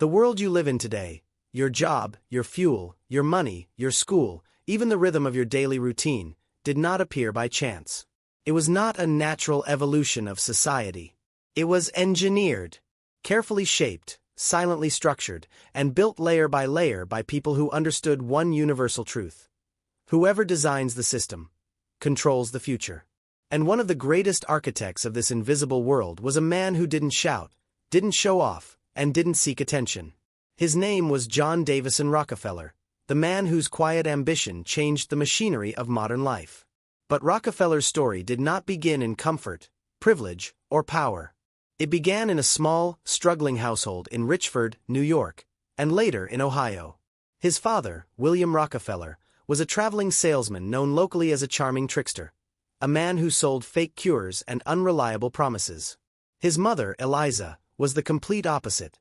The world you live in today, your job, your fuel, your money, your school, even the rhythm of your daily routine, did not appear by chance. It was not a natural evolution of society. It was engineered, carefully shaped, silently structured, and built layer by people who understood one universal truth. Whoever designs the system controls the future. And one of the greatest architects of this invisible world was a man who didn't shout, didn't show off, and didn't seek attention. His name was John Davison Rockefeller, the man whose quiet ambition changed the machinery of modern life. But Rockefeller's story did not begin in comfort, privilege, or power. It began in a small, struggling household in Richford, New York, and later in Ohio. His father, William Rockefeller, was a traveling salesman known locally as a charming trickster, a man who sold fake cures and unreliable promises. His mother, Eliza, was the complete opposite: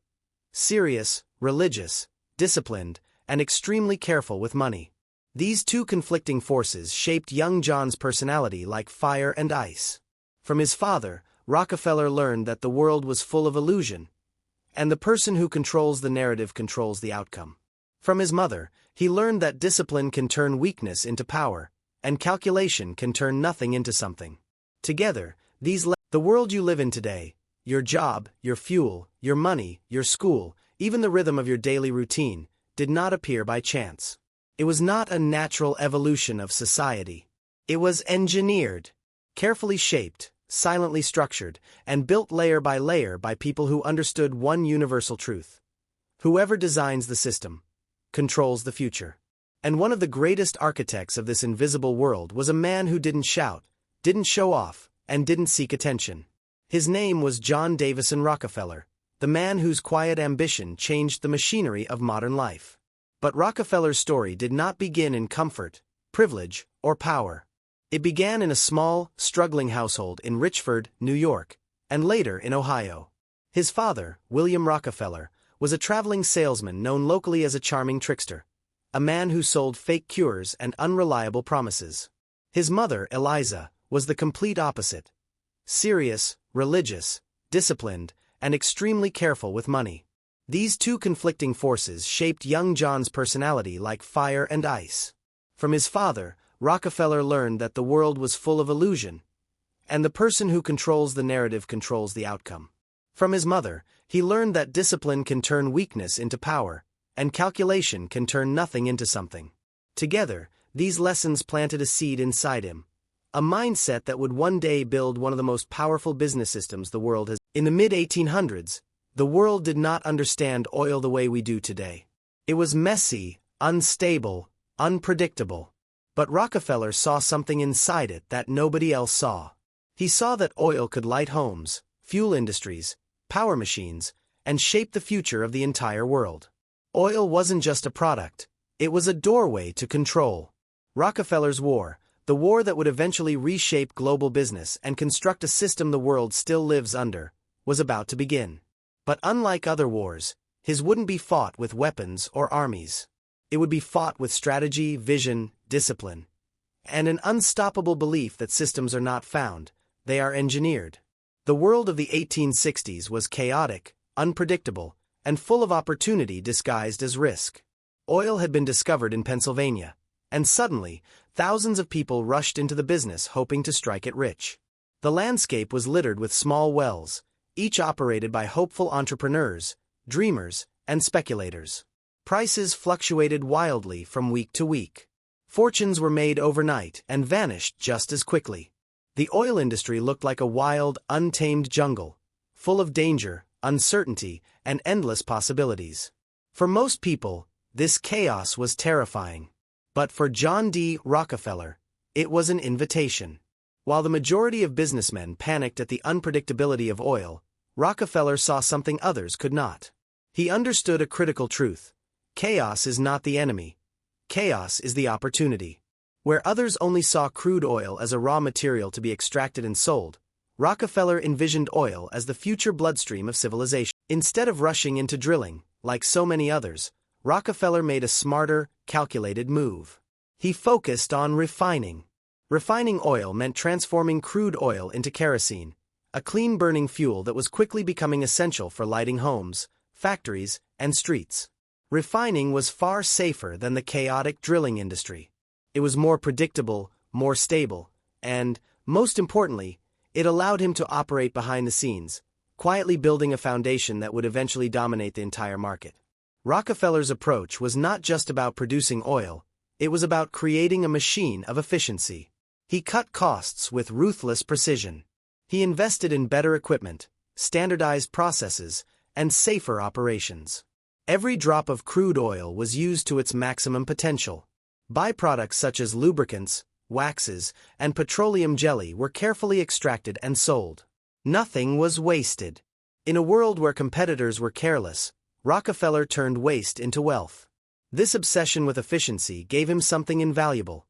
serious, religious, disciplined, and extremely careful with money. These two conflicting forces shaped young John's personality like fire and ice. From his father, Rockefeller learned that the world was full of illusion, and the person who controls the narrative controls the outcome. From his mother, he learned that discipline can turn weakness into power, and calculation can turn nothing into something. Together, the world you live in today, your job, your fuel, your money, your school, even the rhythm of your daily routine, did not appear by chance. It was not a natural evolution of society. It was engineered, carefully shaped, silently structured, and built layer by people who understood one universal truth. Whoever designs the system controls the future. And one of the greatest architects of this invisible world was a man who didn't shout, didn't show off, and didn't seek attention. His name was John Davison Rockefeller, the man whose quiet ambition changed the machinery of modern life. But Rockefeller's story did not begin in comfort, privilege, or power. It began in a small, struggling household in Richford, New York, and later in Ohio. His father, William Rockefeller, was a traveling salesman known locally as a charming trickster, a man who sold fake cures and unreliable promises. His mother, Eliza, was the complete opposite: serious, religious, disciplined, and extremely careful with money. These two conflicting forces shaped young John's personality like fire and ice. From his father, Rockefeller learned that the world was full of illusion, and the person who controls the narrative controls the outcome. From his mother, he learned that discipline can turn weakness into power, and calculation can turn nothing into something. Together, these lessons planted a seed inside him, a mindset that would one day build one of the most powerful business systems the world has. In the mid-1800s, the world did not understand oil the way we do today. It was messy, unstable, unpredictable. But Rockefeller saw something inside it that nobody else saw. He saw that oil could light homes, fuel industries, power machines, and shape the future of the entire world. Oil wasn't just a product, it was a doorway to control. Rockefeller's war, the war that would eventually reshape global business and construct a system the world still lives under, was about to begin. But unlike other wars, his wouldn't be fought with weapons or armies. It would be fought with strategy, vision, discipline, and an unstoppable belief that systems are not found, they are engineered. The world of the 1860s was chaotic, unpredictable, and full of opportunity disguised as risk. Oil had been discovered in Pennsylvania, and suddenly, thousands of people rushed into the business hoping to strike it rich. The landscape was littered with small wells, each operated by hopeful entrepreneurs, dreamers, and speculators. Prices fluctuated wildly from week to week. Fortunes were made overnight and vanished just as quickly. The oil industry looked like a wild, untamed jungle, full of danger, uncertainty, and endless possibilities. For most people, this chaos was terrifying. But for John D. Rockefeller, it was an invitation. While the majority of businessmen panicked at the unpredictability of oil, Rockefeller saw something others could not. He understood a critical truth: chaos is not the enemy. Chaos is the opportunity. Where others only saw crude oil as a raw material to be extracted and sold, Rockefeller envisioned oil as the future bloodstream of civilization. Instead of rushing into drilling, like so many others, Rockefeller made a smarter, calculated move. He focused on refining. Refining oil meant transforming crude oil into kerosene, a clean-burning fuel that was quickly becoming essential for lighting homes, factories, and streets. Refining was far safer than the chaotic drilling industry. It was more predictable, more stable, and, most importantly, it allowed him to operate behind the scenes, quietly building a foundation that would eventually dominate the entire market. Rockefeller's approach was not just about producing oil, it was about creating a machine of efficiency. He cut costs with ruthless precision. He invested in better equipment, standardized processes, and safer operations. Every drop of crude oil was used to its maximum potential. Byproducts such as lubricants, waxes, and petroleum jelly were carefully extracted and sold. Nothing was wasted. In a world where competitors were careless, Rockefeller turned waste into wealth. This obsession with efficiency gave him something invaluable: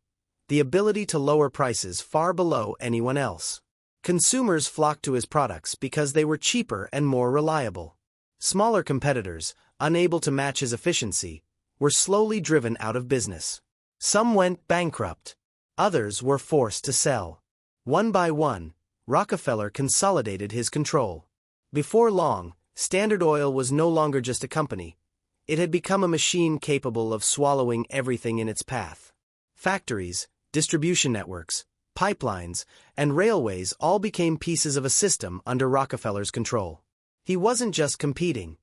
the ability to lower prices far below anyone else. Consumers flocked to his products because they were cheaper and more reliable. Smaller competitors, unable to match his efficiency, were slowly driven out of business. Some went bankrupt. Others were forced to sell. One by one, Rockefeller consolidated his control. Before long, Standard Oil was no longer just a company. It had become a machine capable of swallowing everything in its path. Factories, distribution networks, pipelines, and railways all became pieces of a system under Rockefeller's control. He wasn't just competing.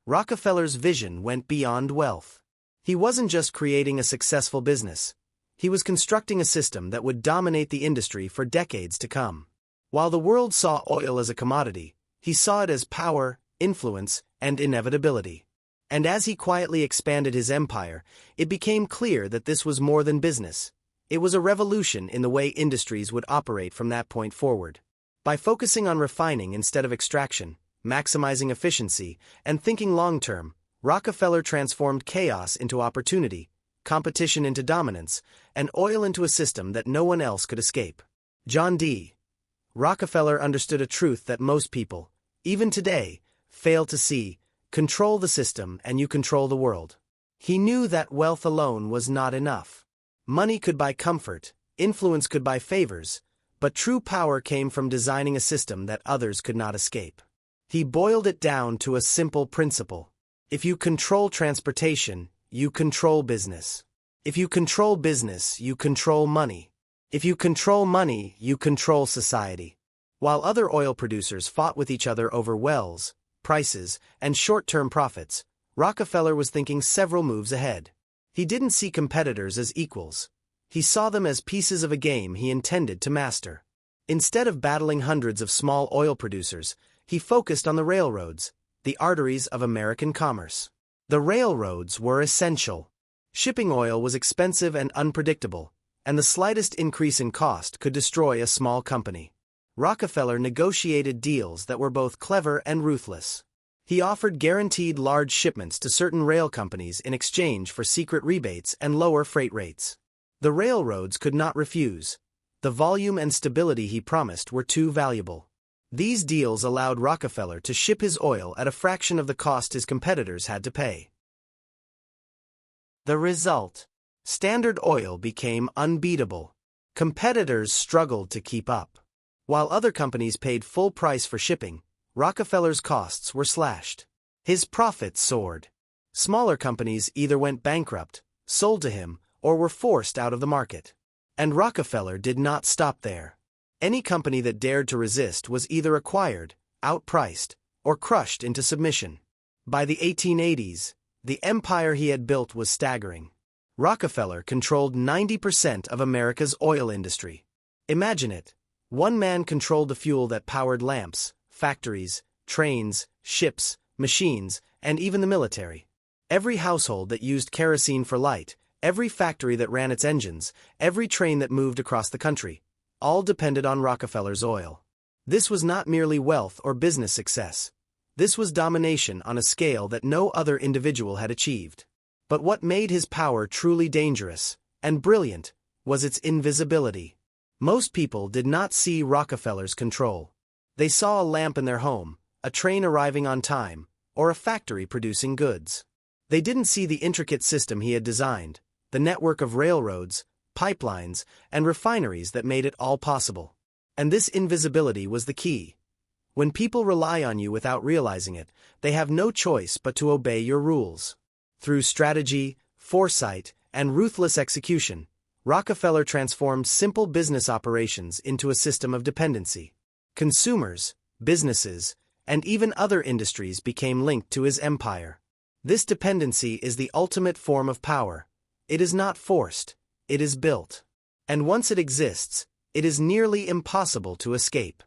Rockefeller's vision went beyond wealth. He wasn't just creating a successful business. He was constructing a system that would dominate the industry for decades to come. While the world saw oil as a commodity, he saw it as power, influence, and inevitability. And as he quietly expanded his empire, it became clear that this was more than business. It was a revolution in the way industries would operate from that point forward. By focusing on refining instead of extraction, maximizing efficiency, and thinking long-term, Rockefeller transformed chaos into opportunity, competition into dominance, and oil into a system that no one else could escape. John D. Rockefeller understood a truth that most people, even today, fail to see: control the system and you control the world. He knew that wealth alone was not enough. Money could buy comfort, influence could buy favors, but true power came from designing a system that others could not escape. He boiled it down to a simple principle: if you control transportation, you control business. If you control business, you control money. If you control money, you control society. While other oil producers fought with each other over wells, prices, and short-term profits, Rockefeller was thinking several moves ahead. He didn't see competitors as equals. He saw them as pieces of a game he intended to master. Instead of battling hundreds of small oil producers, he focused on the railroads, the arteries of American commerce. The railroads were essential. Shipping oil was expensive and unpredictable, and the slightest increase in cost could destroy a small company. Rockefeller negotiated deals that were both clever and ruthless. He offered guaranteed large shipments to certain rail companies in exchange for secret rebates and lower freight rates. The railroads could not refuse. The volume and stability he promised were too valuable. These deals allowed Rockefeller to ship his oil at a fraction of the cost his competitors had to pay. The result: Standard Oil became unbeatable. Competitors struggled to keep up. While other companies paid full price for shipping, Rockefeller's costs were slashed. His profits soared. Smaller companies either went bankrupt, sold to him, or were forced out of the market. And Rockefeller did not stop there. Any company that dared to resist was either acquired, outpriced, or crushed into submission. By the 1880s, the empire he had built was staggering. Rockefeller controlled 90% of America's oil industry. Imagine it. One man controlled the fuel that powered lamps, factories, trains, ships, machines, and even the military. Every household that used kerosene for light, every factory that ran its engines, every train that moved across the country, all depended on Rockefeller's oil. This was not merely wealth or business success. This was domination on a scale that no other individual had achieved. But what made his power truly dangerous and brilliant was its invisibility. Most people did not see Rockefeller's control. They saw a lamp in their home, a train arriving on time, or a factory producing goods. They didn't see the intricate system he had designed, the network of railroads, pipelines, and refineries that made it all possible. And this invisibility was the key. When people rely on you without realizing it, they have no choice but to obey your rules. Through strategy, foresight, and ruthless execution, Rockefeller transformed simple business operations into a system of dependency. Consumers, businesses, and even other industries became linked to his empire. This dependency is the ultimate form of power. It is not forced, it is built. And once it exists, it is nearly impossible to escape.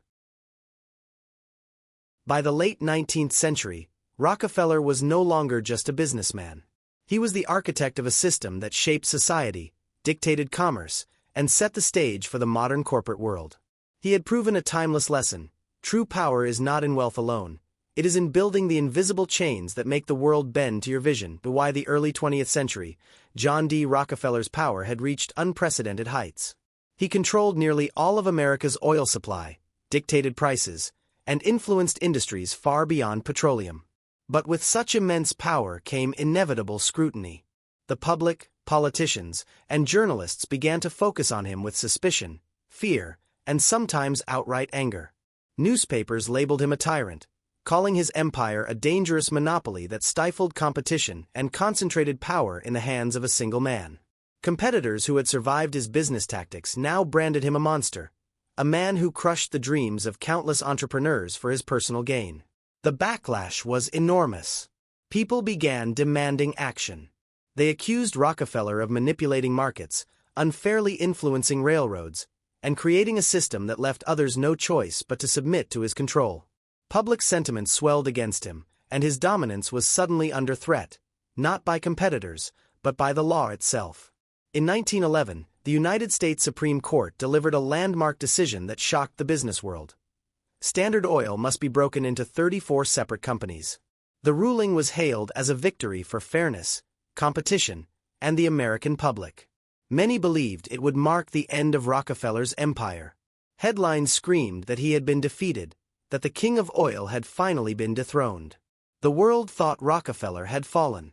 By the late 19th century, Rockefeller was no longer just a businessman. He was the architect of a system that shaped society, dictated commerce, and set the stage for the modern corporate world. He had proven a timeless lesson: true power is not in wealth alone. It is in building the invisible chains that make the world bend to your vision. By the early 20th century, John D. Rockefeller's power had reached unprecedented heights. He controlled nearly all of America's oil supply, dictated prices, and influenced industries far beyond petroleum. But with such immense power came inevitable scrutiny. The public, politicians, and journalists began to focus on him with suspicion, fear, and sometimes outright anger. Newspapers labeled him a tyrant, calling his empire a dangerous monopoly that stifled competition and concentrated power in the hands of a single man. Competitors who had survived his business tactics now branded him a monster, a man who crushed the dreams of countless entrepreneurs for his personal gain. The backlash was enormous. People began demanding action. They accused Rockefeller of manipulating markets, unfairly influencing railroads, and creating a system that left others no choice but to submit to his control. Public sentiment swelled against him, and his dominance was suddenly under threat, not by competitors, but by the law itself. In 1911, the United States Supreme Court delivered a landmark decision that shocked the business world. Standard Oil must be broken into 34 separate companies. The ruling was hailed as a victory for fairness, competition, and the American public. Many believed it would mark the end of Rockefeller's empire. Headlines screamed that he had been defeated, that the king of oil had finally been dethroned. The world thought Rockefeller had fallen.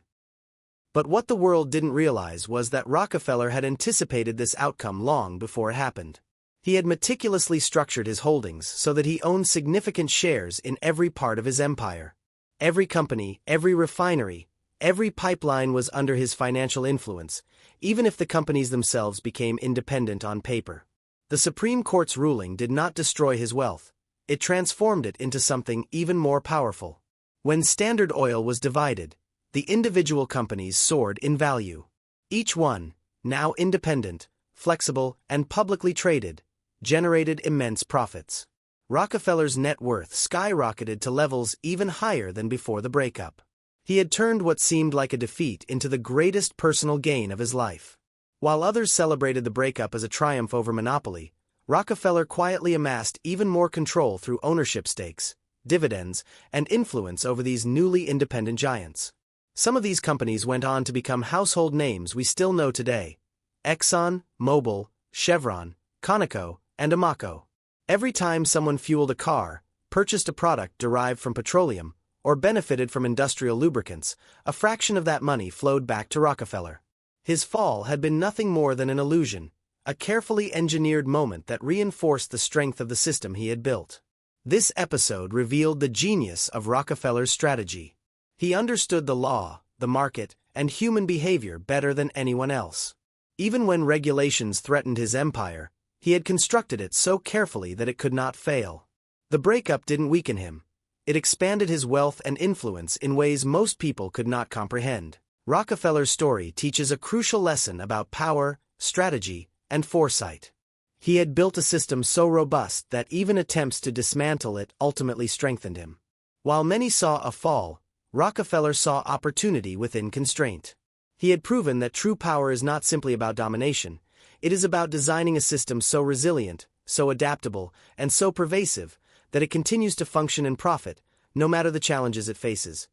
But what the world didn't realize was that Rockefeller had anticipated this outcome long before it happened. He had meticulously structured his holdings so that he owned significant shares in every part of his empire. Every company, every refinery, every pipeline was under his financial influence, even if the companies themselves became independent on paper. The Supreme Court's ruling did not destroy his wealth. It transformed it into something even more powerful. When Standard Oil was divided, the individual companies soared in value. Each one, now independent, flexible, and publicly traded, generated immense profits. Rockefeller's net worth skyrocketed to levels even higher than before the breakup. He had turned what seemed like a defeat into the greatest personal gain of his life. While others celebrated the breakup as a triumph over monopoly, Rockefeller quietly amassed even more control through ownership stakes, dividends, and influence over these newly independent giants. Some of these companies went on to become household names we still know today: Exxon, Mobil, Chevron, Conoco, and Amoco. Every time someone fueled a car, purchased a product derived from petroleum, or benefited from industrial lubricants, a fraction of that money flowed back to Rockefeller. His fall had been nothing more than an illusion, a carefully engineered moment that reinforced the strength of the system he had built. This episode revealed the genius of Rockefeller's strategy. He understood the law, the market, and human behavior better than anyone else. Even when regulations threatened his empire, he had constructed it so carefully that it could not fail. The breakup didn't weaken him. It expanded his wealth and influence in ways most people could not comprehend. Rockefeller's story teaches a crucial lesson about power, strategy, and foresight. He had built a system so robust that even attempts to dismantle it ultimately strengthened him. While many saw a fall, Rockefeller saw opportunity within constraint. He had proven that true power is not simply about domination. It is about designing a system so resilient, so adaptable, and so pervasive that it continues to function and profit, no matter the challenges it faces.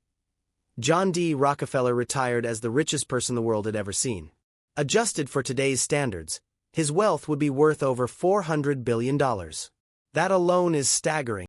John D. Rockefeller retired as the richest person the world had ever seen. Adjusted for today's standards, his wealth would be worth over $400 billion. That alone is staggering.